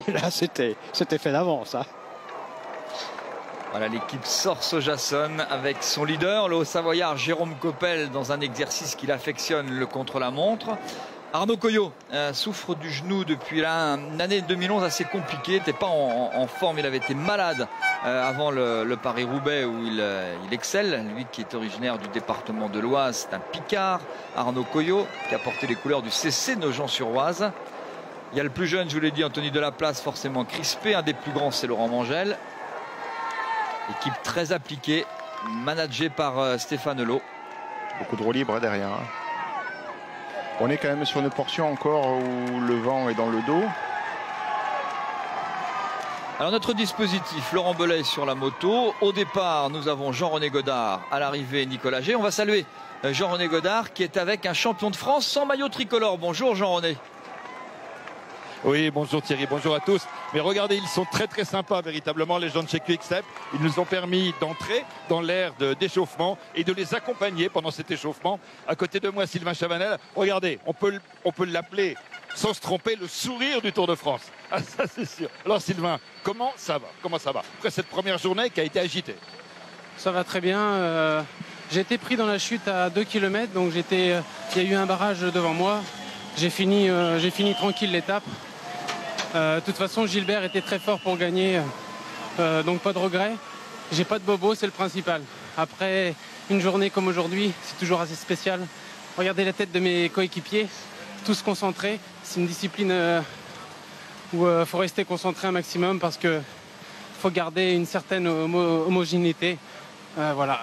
Là, c'était fait d'avance. Hein. Voilà, l'équipe sort Sojason avec son leader, le Haut-Savoyard Jérôme Coppel, dans un exercice qu'il affectionne, le contre-la-montre. Arnaud Coyot souffre du genou depuis là, une année 2011 assez compliquée, n'était pas en forme, il avait été malade avant le Paris-Roubaix où il excelle. Lui qui est originaire du département de l'Oise, c'est un Picard, Arnaud Coyot, qui a porté les couleurs du CC Nogent-sur-Oise. Il y a le plus jeune, je vous l'ai dit, Anthony Delaplace, forcément crispé. Un des plus grands, c'est Laurent Mangel. Équipe très appliquée, managée par Stéphane Hello. Beaucoup de roues libres derrière. Hein. On est quand même sur une portion encore où le vent est dans le dos. Alors notre dispositif, Laurent Belay sur la moto. Au départ, nous avons Jean-René Godard. À l'arrivée, Nicolas G. On va saluer Jean-René Godard qui est avec un champion de France sans maillot tricolore. Bonjour Jean-René. Oui, bonjour Thierry, bonjour à tous. Mais regardez, ils sont très très sympas véritablement, les gens de chez Quick-Step. Ils nous ont permis d'entrer dans l'ère d'échauffement et de les accompagner pendant cet échauffement. À côté de moi, Sylvain Chavanel. Regardez, on peut l'appeler, sans se tromper, le sourire du Tour de France. Ah, ça c'est sûr. Alors Sylvain, comment ça va? Comment ça va après cette première journée qui a été agitée? Ça va très bien. J'ai été pris dans la chute à 2 km, donc il y a eu un barrage devant moi. J'ai fini tranquille l'étape. De toute façon, Gilbert était très fort pour gagner, donc pas de regret. J'ai pas de bobo, c'est le principal. Après une journée comme aujourd'hui, c'est toujours assez spécial. Regardez la tête de mes coéquipiers, tous concentrés. C'est une discipline où il faut rester concentré un maximum parce que faut garder une certaine homogénéité. Voilà.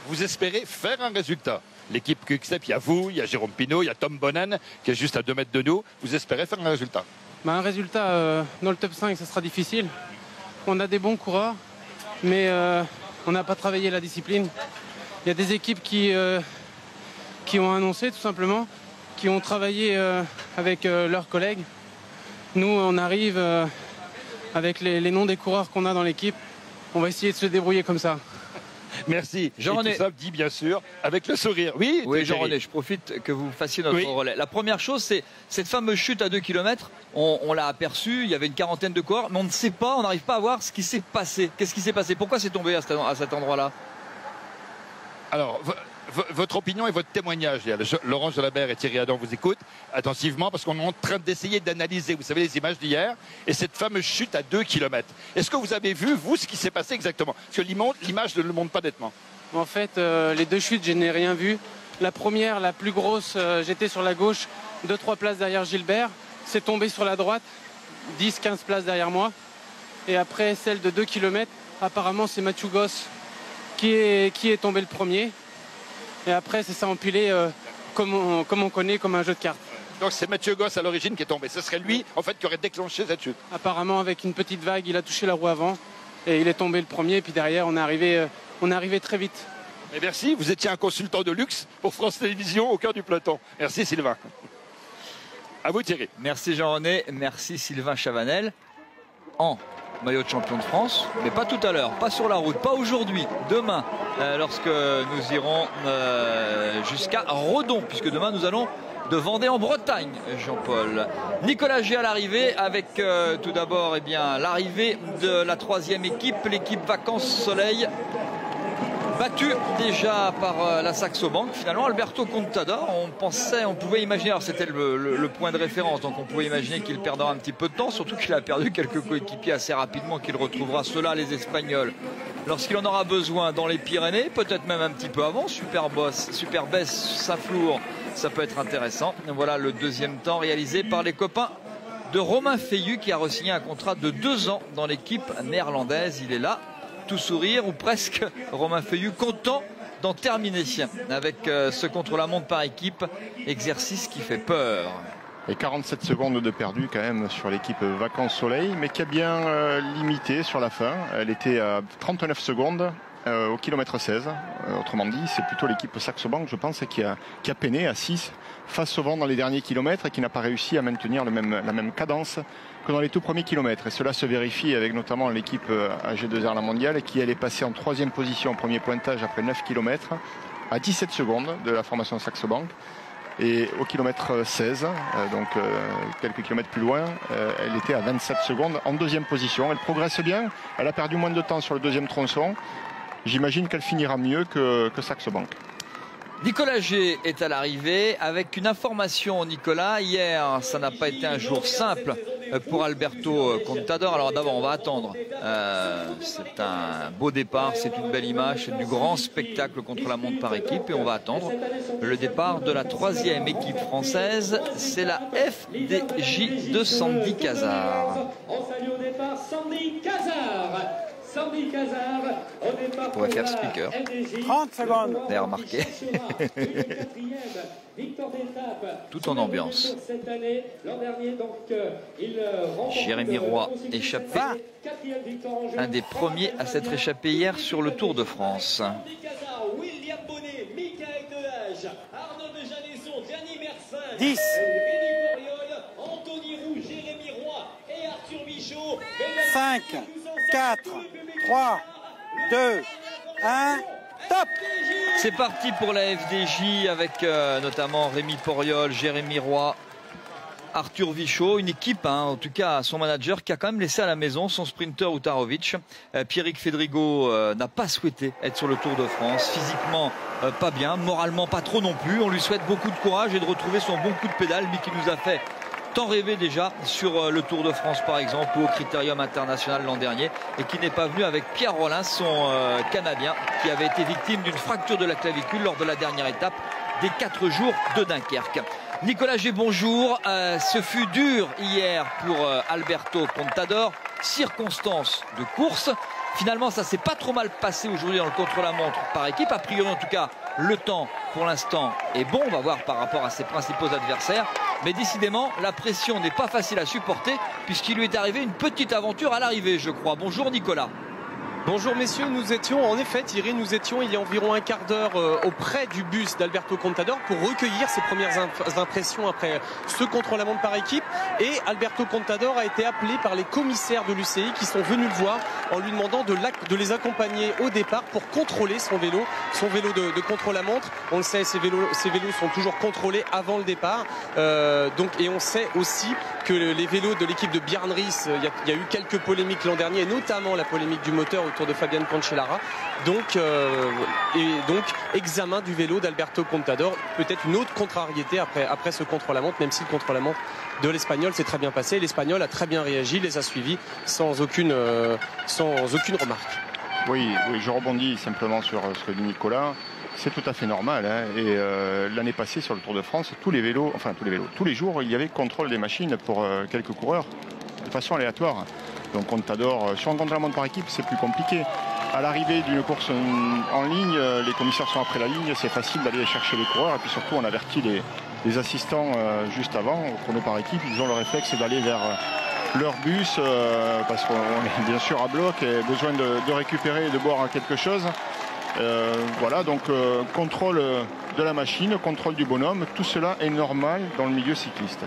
Vous espérez faire un résultat? L'équipe Quick-Step, il y a vous, il y a Jérôme Pinault, il y a Tom Bonnen qui est juste à 2 mètres de nous. Vous espérez faire un résultat? Un résultat dans le top 5, ça sera difficile. On a des bons coureurs, mais on n'a pas travaillé la discipline. Il y a des équipes qui ont annoncé tout simplement, qui ont travaillé avec leurs collègues. Nous, on arrive avec les noms des coureurs qu'on a dans l'équipe. On va essayer de se débrouiller comme ça. Merci. Jean-René. Tout ça dit bien sûr avec le sourire. Oui, Jean-René, je profite que vous fassiez notre relais. La première chose, c'est cette fameuse chute à 2 km. On l'a aperçue, il y avait une quarantaine de coureurs, mais on ne sait pas, on n'arrive pas à voir ce qui s'est passé. Qu'est-ce qui s'est passé? Pourquoi c'est tombé à cet endroit-là? Alors, votre opinion et votre témoignage. Laurent Jalabert et Thierry Adam vous écoutent attentivement parce qu'on est en train d'essayer d'analyser, vous savez, les images d'hier et cette fameuse chute à 2 km. Est-ce que vous avez vu, vous, ce qui s'est passé exactement? Parce que l'image ne le montre pas nettement. En fait, les deux chutes, je n'ai rien vu. La première, la plus grosse, j'étais sur la gauche, 2-3 places derrière Gilbert. C'est tombé sur la droite, 10-15 places derrière moi. Et après, celle de 2 km, apparemment, c'est Mathieu Goss qui est tombé le premier. Et après, c'est ça empilé comme on connaît, comme un jeu de cartes. Donc c'est Mathieu Goss à l'origine qui est tombé. Ce serait lui, en fait, qui aurait déclenché cette chute. Apparemment, avec une petite vague, il a touché la roue avant. Et il est tombé le premier. Et puis derrière, on est arrivé très vite. Mais merci, vous étiez un consultant de luxe pour France Télévisions au cœur du peloton. Merci Sylvain. À vous Thierry. Merci Jean-René, merci Sylvain Chavanel. En maillot de champion de France, mais pas tout à l'heure, pas sur la route, pas aujourd'hui, demain, lorsque nous irons jusqu'à Redon, puisque demain nous allons de Vendée en Bretagne, Jean-Paul. Nicolas G à l'arrivée, avec tout d'abord l'arrivée de la 3e équipe, l'équipe Vacances Soleil, battue déjà par la Saxo Bank. Finalement, Alberto Contador, on pouvait imaginer, alors c'était le point de référence, donc on pouvait imaginer qu'il perdra un petit peu de temps, surtout qu'il a perdu quelques coéquipiers assez rapidement, qu'il retrouvera ceux-là, les Espagnols, lorsqu'il en aura besoin dans les Pyrénées, peut-être même un petit peu avant. Superbès, Saint-Flour, ça peut être intéressant. Voilà le deuxième temps réalisé par les copains de Romain Feillu, qui a re-signé un contrat de 2 ans dans l'équipe néerlandaise. Il est là, tout sourire ou presque, Romain Feillu, content d'en terminer avec ce contre-la-montre par équipe, exercice qui fait peur. Et 47 secondes de perdu quand même sur l'équipe Vacances Soleil, mais qui a bien limité sur la fin. Elle était à 39 secondes au kilomètre 16. Autrement dit, c'est plutôt l'équipe Saxo Bank, je pense, qui a peiné à 6 face au vent dans les derniers kilomètres et qui n'a pas réussi à maintenir la même cadence que dans les tout premiers kilomètres. Et cela se vérifie avec notamment l'équipe AG2R La Mondiale, qui elle est passée en 3e position au premier pointage après 9 km à 17 secondes de la formation Saxo Bank. Et au kilomètre 16, donc quelques kilomètres plus loin, elle était à 27 secondes en deuxième position. Elle progresse bien, elle a perdu moins de temps sur le deuxième tronçon. J'imagine qu'elle finira mieux que Saxo Bank. Nicolas G est à l'arrivée avec une information. Nicolas, hier ça n'a pas été un jour simple pour Alberto Contador. Alors d'abord on va attendre, c'est un beau départ, c'est une belle image, c'est du grand spectacle contre la montre par équipe et on va attendre le départ de la troisième équipe française, c'est la FDJ de Sandy Cazard. On salue au départ Sandy Cazard. Sandy Cazard au départ. On pourrait faire speaker. 30 secondes. D'ailleurs remarqué. Tout en ambiance. Jérémy Roy échappé. Un des premiers à s'être échappé hier sur le Tour de France. 10. 5, 4, 3, 2, 1, top! C'est parti pour la FDJ avec notamment Rémi Poriol, Jérémy Roy, Arthur Vichot, une équipe, en tout cas son manager qui a quand même laissé à la maison son sprinter Utarovic. Pierrick Fedrigo n'a pas souhaité être sur le Tour de France, physiquement pas bien, moralement pas trop non plus. On lui souhaite beaucoup de courage et de retrouver son bon coup de pédale, lui qui nous a fait tant rêvé déjà sur le Tour de France par exemple ou au Critérium International l'an dernier et qui n'est pas venu avec Pierre Rollin, son Canadien qui avait été victime d'une fracture de la clavicule lors de la dernière étape des 4 jours de Dunkerque. Nicolas G, bonjour. Ce fut dur hier pour Alberto Contador, circonstance de course. Finalement ça s'est pas trop mal passé aujourd'hui dans le contre-la-montre par équipe, a priori en tout cas le temps pour l'instant est bon, on va voir par rapport à ses principaux adversaires. Mais décidément, la pression n'est pas facile à supporter puisqu'il lui est arrivé une petite aventure à l'arrivée, je crois. Bonjour Nicolas. Bonjour messieurs, nous étions en effet Thierry, nous étions il y a environ un quart d'heure auprès du bus d'Alberto Contador pour recueillir ses premières impressions après ce contre-la-montre par équipe. Et Alberto Contador a été appelé par les commissaires de l'UCI qui sont venus le voir en lui demandant de les accompagner au départ pour contrôler son vélo de contre-la-montre. On le sait, ces vélos sont toujours contrôlés avant le départ. Et on sait aussi que les vélos de l'équipe de Bjarne Riis, il y a eu quelques polémiques l'an dernier, et notamment la polémique du moteur autour de Fabian Cancellara. Donc examen du vélo d'Alberto Contador, peut-être une autre contrariété après ce contre-la-montre, même si le contre-la-montre de l'Espagnol s'est très bien passé. L'Espagnol a très bien réagi, les a suivis sans aucune remarque. Oui, je rebondis simplement sur ce que dit Nicolas. C'est tout à fait normal. Et l'année passée sur le Tour de France, tous les jours, il y avait contrôle des machines pour quelques coureurs de façon aléatoire. Donc Contador, sur un contre-la-montre par équipe, c'est plus compliqué. À l'arrivée d'une course en ligne, les commissaires sont après la ligne, c'est facile d'aller chercher les coureurs. Et puis surtout, on avertit les assistants juste avant, au chrono par équipe. Ils ont le réflexe d'aller vers leur bus, parce qu'on est bien sûr à bloc et besoin de récupérer et de boire quelque chose. Voilà, donc contrôle de la machine, contrôle du bonhomme, tout cela est normal dans le milieu cycliste.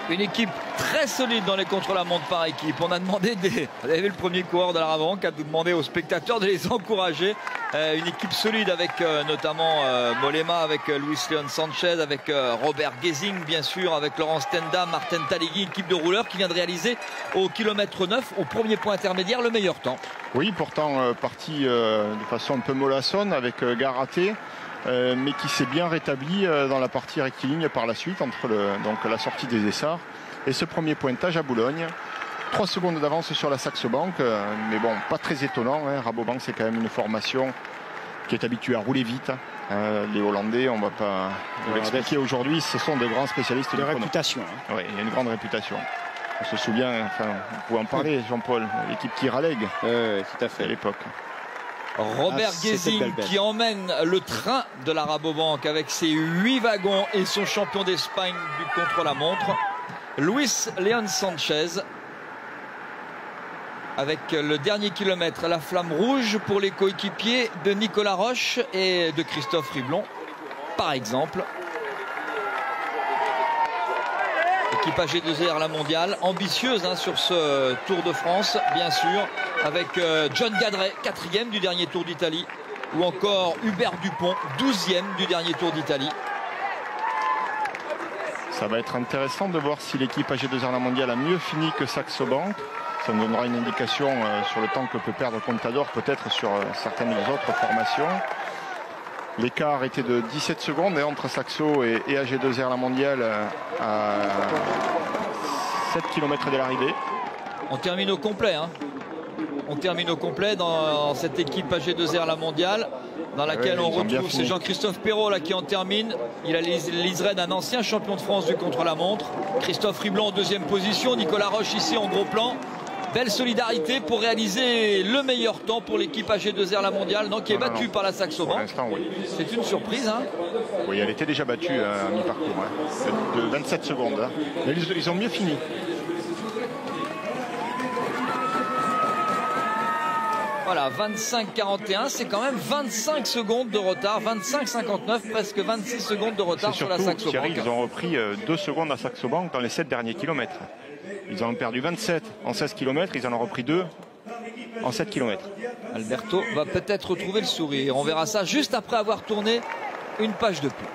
Une équipe très solide dans les contre-la-montre par équipe. On a demandé vous avez vu le premier coureur de la Rabobank qui a demandé aux spectateurs de les encourager. Une équipe solide avec notamment Mollema, avec Luis Leon Sanchez, avec Robert Gesing bien sûr, avec Laurent Stenda, Martin Talegui, équipe de rouleurs qui vient de réaliser au kilomètre 9, au premier point intermédiaire, le meilleur temps. Oui, pourtant parti de façon un peu mollassonne avec Garaté. Mais qui s'est bien rétabli dans la partie rectiligne par la suite entre la sortie des Essarts et ce premier pointage à Boulogne. 3 secondes d'avance sur la Saxo Bank, mais bon, pas très étonnant. Rabobank, c'est quand même une formation qui est habituée à rouler vite. Les Hollandais, on ne va pas vous l'expliquer aujourd'hui, ce sont de grands spécialistes de réputation. Oui, il y a une grande réputation. On se souvient, vous pouvez en parler, Jean-Paul, l'équipe qui ralègue tout à fait à l'époque. Robert Gesing qui emmène le train de la Rabobank avec ses 8 wagons et son champion d'Espagne du contre-la-montre, Luis Leon Sanchez, avec le dernier kilomètre, la flamme rouge pour les coéquipiers de Nicolas Roche et de Christophe Riblon, par exemple. Équipe AG2R, la mondiale, ambitieuse sur ce Tour de France, bien sûr, avec John Gadret, 4e du dernier Tour d'Italie, ou encore Hubert Dupont, 12e du dernier Tour d'Italie. Ça va être intéressant de voir si l'équipe AG2R La Mondiale a mieux fini que Saxo Bank. Ça nous donnera une indication sur le temps que peut perdre Contador, peut-être sur certaines autres formations. L'écart était de 17 secondes entre Saxo et AG2R La Mondiale à 7 km de l'arrivée. On termine au complet. Hein. On termine au complet dans cette équipe AG2R La Mondiale, dans laquelle on retrouve, c'est Jean-Christophe Perrault là, qui en termine. Il a l'Israël d'un ancien champion de France du contre-la-montre. Christophe Riblon en deuxième position. Nicolas Roche ici en gros plan. Belle solidarité pour réaliser le meilleur temps pour l'équipe AG2R La Mondiale, donc qui est battue par la Saxo Bank. Oui. C'est une surprise. Hein. Oui, elle était déjà battue à mi-parcours, hein, de 27 secondes. Hein. Mais ils ont mieux fini. Voilà, 25-41, c'est quand même 25 secondes de retard, 25-59, presque 26 secondes de retard sur la Saxo Bank. Ils ont repris 2 secondes à Saxo Bank dans les 7 derniers kilomètres. Ils en ont perdu 27 en 16 km, ils en ont repris 2 en 7 km. Alberto va peut-être retrouver le sourire. On verra ça juste après avoir tourné une page de pub.